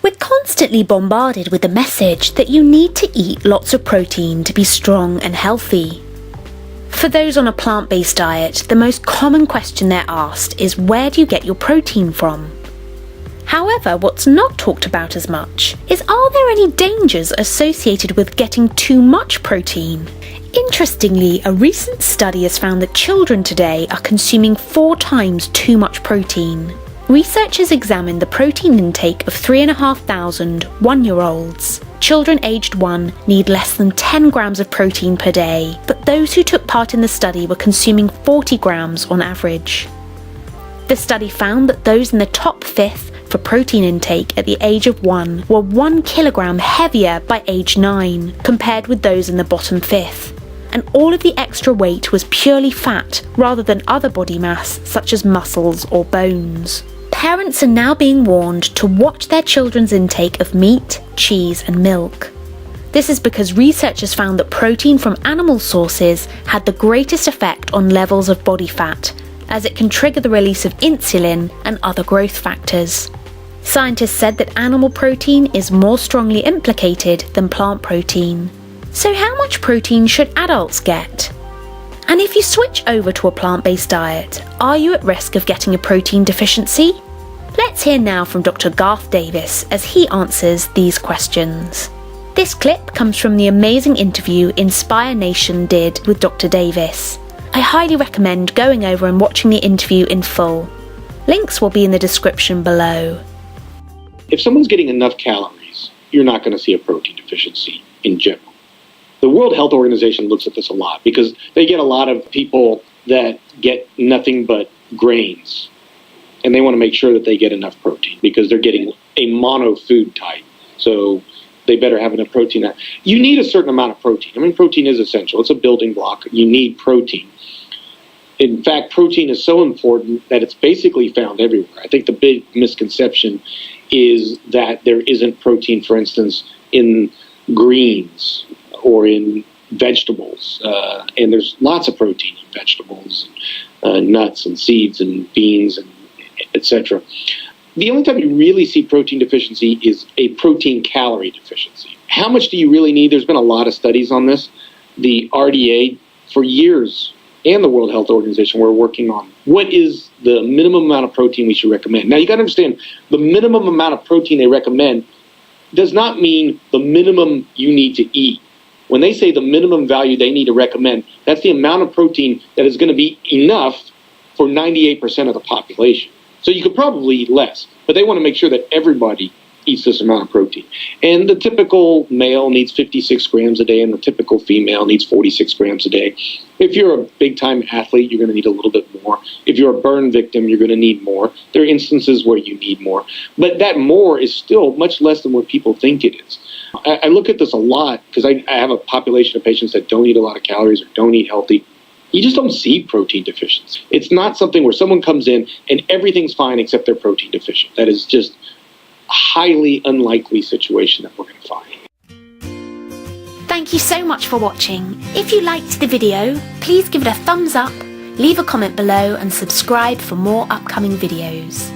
We're constantly bombarded with the message that you need to eat lots of protein to be strong and healthy. For those on a plant-based diet, the most common question they're asked is, where do you get your protein from? However, what's not talked about as much is, are there any dangers associated with getting too much protein? Interestingly, a recent study has found that children today are consuming 4 times too much protein. Researchers examined the protein intake of 3,500 one-year-olds. Children aged 1 need less than 10 grams of protein per day, but those who took part in the study were consuming 40 grams on average. The study found that those in the top fifth for protein intake at the age of 1 were 1 kilogram heavier by age 9 compared with those in the bottom fifth. And all of the extra weight was purely fat rather than other body mass such as muscles or bones. Parents are now being warned to watch their children's intake of meat, cheese and milk. This is because researchers found that protein from animal sources had the greatest effect on levels of body fat, as it can trigger the release of insulin and other growth factors. Scientists said that animal protein is more strongly implicated than plant protein. So how much protein should adults get? And if you switch over to a plant-based diet, are you at risk of getting a protein deficiency? Let's hear now from Dr. Garth Davis as he answers these questions. This clip comes from the amazing interview Inspire Nation did with Dr. Davis. I highly recommend going over and watching the interview in full. Links will be in the description below. If someone's getting enough calories, you're not going to see a protein deficiency in general. The World Health Organization looks at this a lot because they get a lot of people that get nothing but grains, and they want to make sure that they get enough protein because they're getting a mono food type. So they better have enough protein. You need a certain amount of protein. I mean, protein is essential. It's a building block. You need protein. In fact, protein is so important that it's basically found everywhere. I think the big misconception is that there isn't protein, for instance, in greens or in vegetables. And there's lots of protein in vegetables, nuts and seeds and beans, and etc. The only time you really see protein deficiency is a protein calorie deficiency. How much do you really need? There's been a lot of studies on this. The RDA, for years, and the World Health Organization were working on what is the minimum amount of protein we should recommend. Now, you got to understand, the minimum amount of protein they recommend does not mean the minimum you need to eat. When they say the minimum value they need to recommend, that's the amount of protein that is going to be enough for 98% of the population. So you could probably eat less, but they want to make sure that everybody eats this amount of protein. And the typical male needs 56 grams a day, and the typical female needs 46 grams a day. If you're a big-time athlete, you're going to need a little bit more. If you're a burn victim, you're going to need more. There are instances where you need more. But that more is still much less than what people think it is. I look at this a lot because I have a population of patients that don't eat a lot of calories or don't eat healthy. You just don't see protein deficiency. It's not something where someone comes in and everything's fine except they're protein deficient. That is just a highly unlikely situation that we're going to find. Thank you so much for watching. If you liked the video, please give it a thumbs up, leave a comment below and subscribe for more upcoming videos.